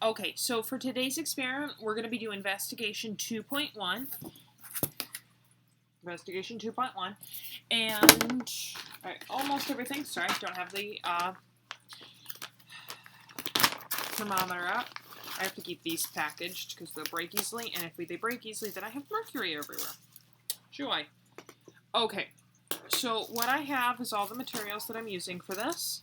Okay, so for today's experiment, we're going to be doing Investigation 2.1. Investigation 2.1. And almost everything. Sorry, don't have the thermometer out. I have to keep these packaged because they'll break easily. And if they break easily, then I have mercury everywhere. Joy. Okay, so what I have is all the materials that I'm using for this.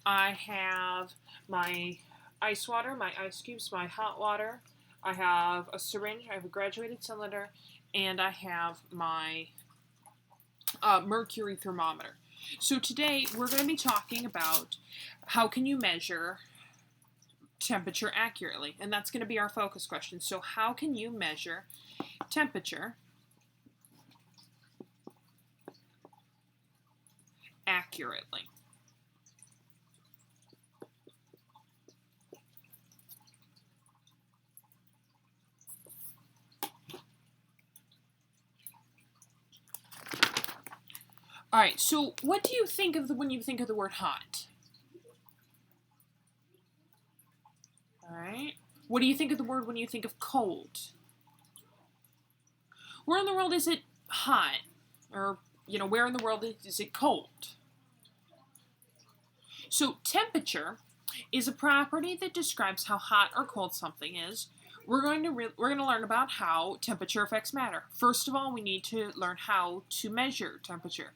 I have my ice water, my ice cubes, my hot water. I have a syringe, I have a graduated cylinder, and I have my mercury thermometer. So today we're going to be talking about how can you measure temperature accurately, and that's going to be our focus question. So how can you measure temperature accurately? All right, so what do you think of when you think of the word hot? All right. What do you think of the word when you think of cold? Where in the world is it hot? Or, where in the world is it cold? So temperature is a property that describes how hot or cold something is. We're going to learn about how temperature affects matter. First of all, we need to learn how to measure temperature.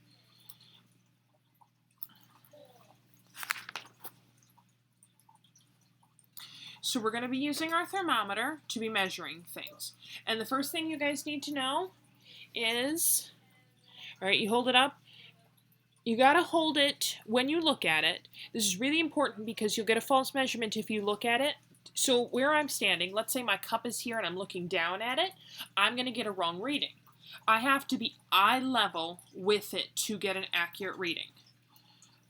So we're going to be using our thermometer to be measuring things. And the first thing you guys need to know is, all right, you hold it up. You got to hold it when you look at it. This is really important because you'll get a false measurement if you look at it. So where I'm standing, let's say my cup is here and I'm looking down at it, I'm going to get a wrong reading. I have to be eye level with it to get an accurate reading.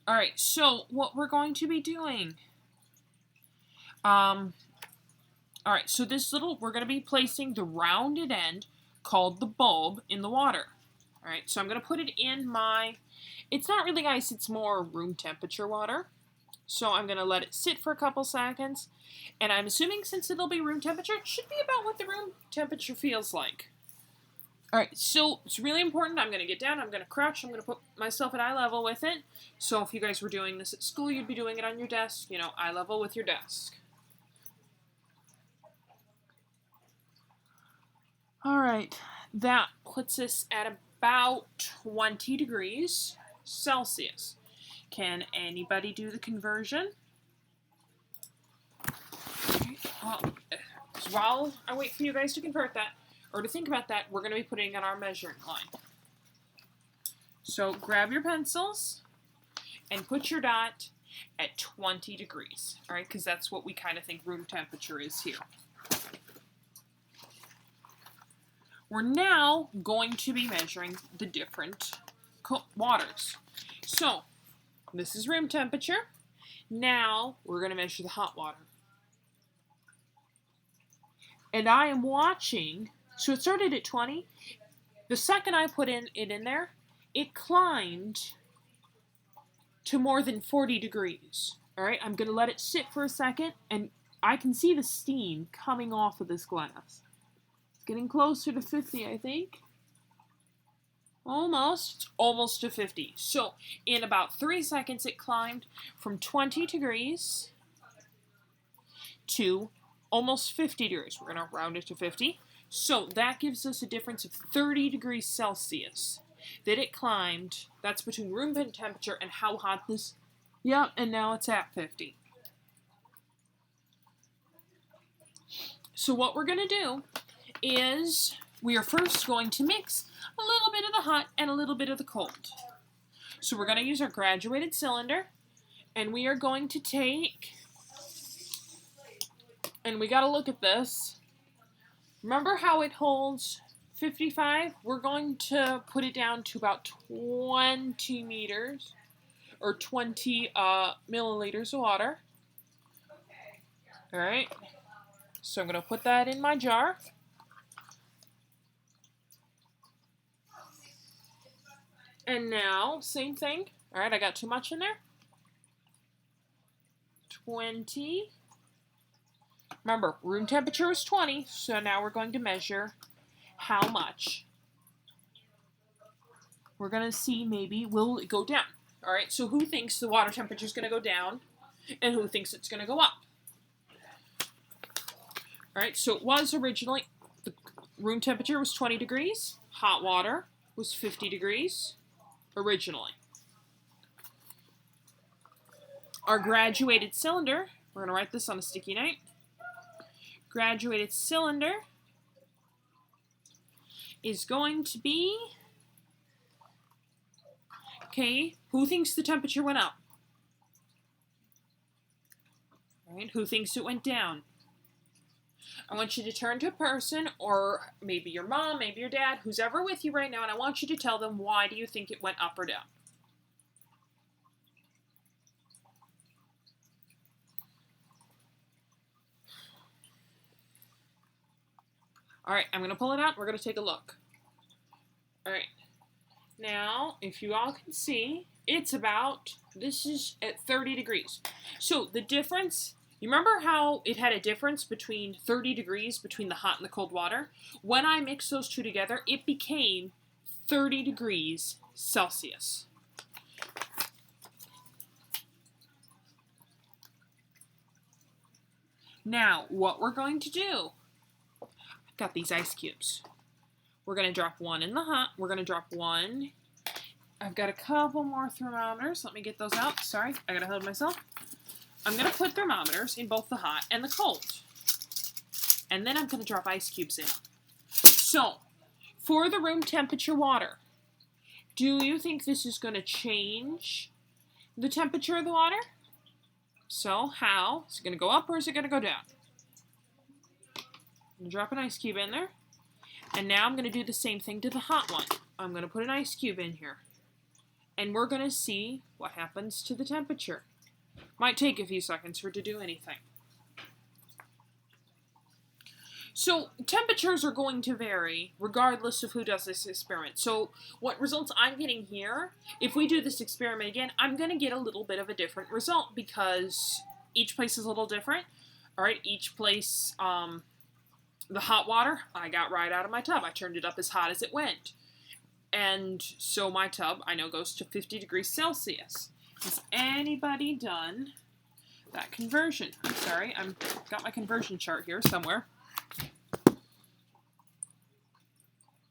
All right, so what we're going to be doing, all right, so we're going to be placing the rounded end called the bulb in the water. All right, so I'm going to put it in it's not really ice, it's more room temperature water. So I'm going to let it sit for a couple seconds. And I'm assuming since it'll be room temperature, it should be about what the room temperature feels like. All right, so it's really important. I'm going to get down, I'm going to crouch, I'm going to put myself at eye level with it. So if you guys were doing this at school, you'd be doing it on your desk, eye level with your desk. All right, that puts us at about 20 degrees Celsius. Can anybody do the conversion? Well, while I wait for you guys to convert that, or to think about that, we're going to be putting in our measuring line. So grab your pencils and put your dot at 20 degrees, all right, because that's what we kind of think room temperature is here. We're now going to be measuring the different waters. So this is room temperature. Now we're going to measure the hot water. And I am watching, so it started at 20. The second I put it in there, it climbed to more than 40 degrees. All right, I'm going to let it sit for a second, and I can see the steam coming off of this glass. It's getting closer to 50, I think. Almost to 50. So in about 3 seconds, it climbed from 20 degrees to almost 50 degrees. We're going to round it to 50. So that gives us a difference of 30 degrees Celsius that it climbed. That's between room temperature and how hot this. Yep, and now it's at 50. So what we're going to do is we are first going to mix a little bit of the hot and a little bit of the cold. So we're going to use our graduated cylinder, and we are going to take, and we got to look at this. Remember how it holds 55? We're going to put it down to about 20 meters, or 20 milliliters of water. All right, so I'm going to put that in my jar. And now, same thing. All right, I got too much in there. 20 Remember, room temperature is 20, so now we're going to measure how much. We're going to see maybe will it go down. All right, so who thinks the water temperature is going to go down and who thinks it's going to go up? All right, so it was originally, the room temperature was 20 degrees. Hot water was 50 degrees originally. Our graduated cylinder, we're going to write this on a sticky note. Graduated cylinder is going to be, okay, who thinks the temperature went up? All right, who thinks it went down? I want you to turn to a person, or maybe your mom, maybe your dad, who's ever with you right now, and I want you to tell them why do you think it went up or down? All right, I'm going to pull it out. We're going to take a look. All right. Now, if you all can see, it's about, this is at 30 degrees. So the difference, you remember how it had a difference between 30 degrees between the hot and the cold water? When I mixed those two together, it became 30 degrees Celsius. Now, what we're going to do, I've got these ice cubes. We're going to drop one in the hot. We're going to drop one. I've got a couple more thermometers. Let me get those out. Sorry, I got to hold myself. I'm going to put thermometers in both the hot and the cold. And then I'm going to drop ice cubes in them. So, for the room temperature water, do you think this is going to change the temperature of the water? So, how? Is it going to go up or is it going to go down? I'm going to drop an ice cube in there. And now I'm going to do the same thing to the hot one. I'm going to put an ice cube in here. And we're going to see what happens to the temperature. Might take a few seconds for it to do anything. So temperatures are going to vary regardless of who does this experiment. So what results I'm getting here, if we do this experiment again, I'm going to get a little bit of a different result because each place is a little different. All right, each place, the hot water, I got right out of my tub. I turned it up as hot as it went. And so my tub, I know, goes to 50 degrees Celsius. Has anybody done that conversion? I'm sorry, I've got my conversion chart here somewhere.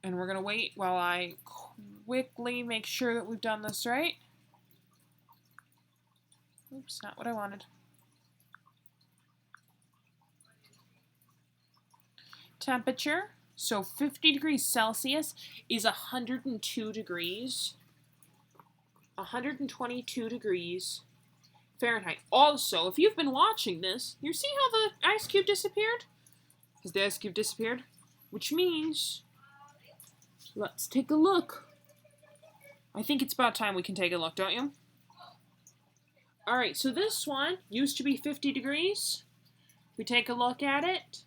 And we're going to wait while I quickly make sure that we've done this right. Oops, not what I wanted. Temperature, so 50 degrees Celsius is 102 degrees. 122 degrees Fahrenheit. Also, if you've been watching this, you see how the ice cube disappeared? Has the ice cube disappeared? Which means, let's take a look. I think it's about time we can take a look, don't you? Alright, so this one used to be 50 degrees. We take a look at it.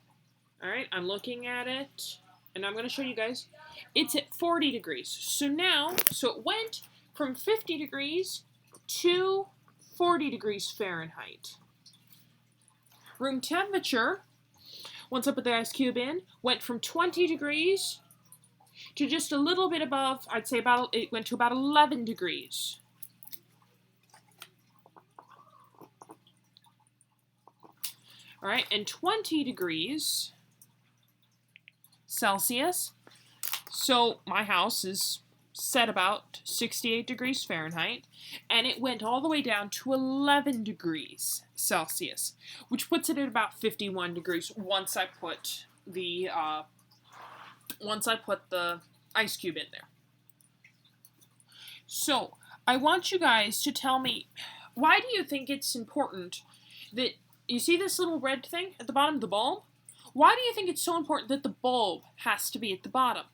Alright, I'm looking at it, and I'm going to show you guys. It's at 40 degrees. So now, so it went from 50 degrees to 40 degrees Fahrenheit. Room temperature, once I put the ice cube in, went from 20 degrees to just a little bit above, I'd say about, it went to about 11 degrees. All right, and 20 degrees Celsius. So my house is set about 68 degrees Fahrenheit, and it went all the way down to 11 degrees Celsius, which puts it at about 51 degrees once I put the ice cube in there. So I want you guys to tell me, why do you think it's important that, you see this little red thing at the bottom of the bulb? Why do you think it's so important that the bulb has to be at the bottom?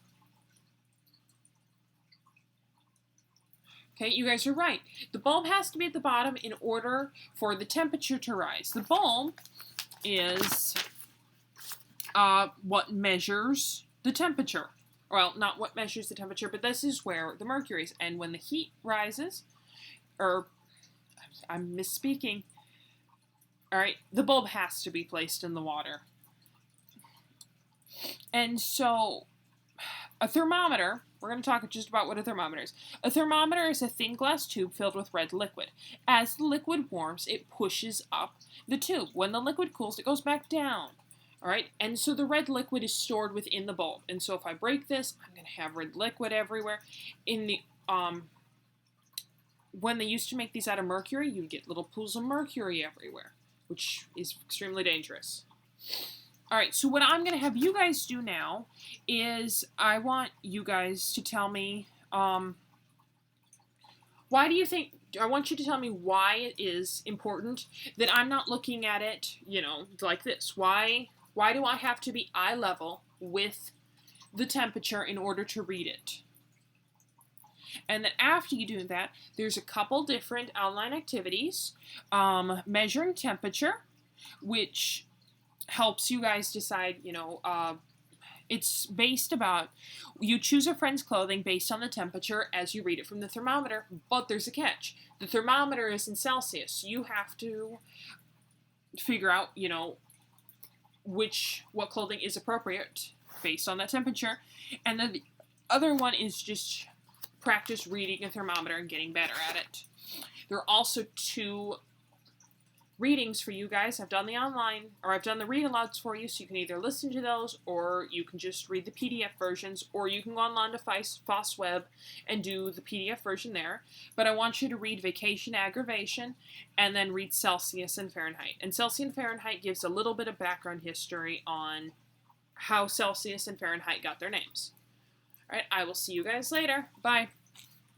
Okay, you guys are right. The bulb has to be at the bottom in order for the temperature to rise. The bulb is what measures the temperature. Well, not what measures the temperature, but this is where the mercury is. And when the heat rises, or I'm misspeaking, All right, the bulb has to be placed in the water. And so a thermometer, we're going to talk just about what a thermometer is. A thermometer is a thin glass tube filled with red liquid. As the liquid warms, it pushes up the tube. When the liquid cools, it goes back down. All right, and so the red liquid is stored within the bulb. And so if I break this, I'm going to have red liquid everywhere. In the when they used to make these out of mercury, you'd get little pools of mercury everywhere, which is extremely dangerous. All right, so what I'm going to have you guys do now is I want you guys to tell me, why do you think, I want you to tell me why it is important that I'm not looking at it, like this. Why do I have to be eye level with the temperature in order to read it? And then after you do that, there's a couple different outline activities. Measuring temperature, which helps you guys decide, it's based about, you choose a friend's clothing based on the temperature as you read it from the thermometer, but there's a catch. The thermometer is in Celsius. You have to figure out, what clothing is appropriate based on that temperature. And then the other one is just practice reading a thermometer and getting better at it. There are also 2 readings for you guys. I've done the online, or I've done the read alouds for you, so you can either listen to those, or you can just read the PDF versions, or you can go online to FOSS Web and do the PDF version there. But I want you to read Vacation Aggravation, and then read Celsius and Fahrenheit. And Celsius and Fahrenheit gives a little bit of background history on how Celsius and Fahrenheit got their names. All right, I will see you guys later. Bye.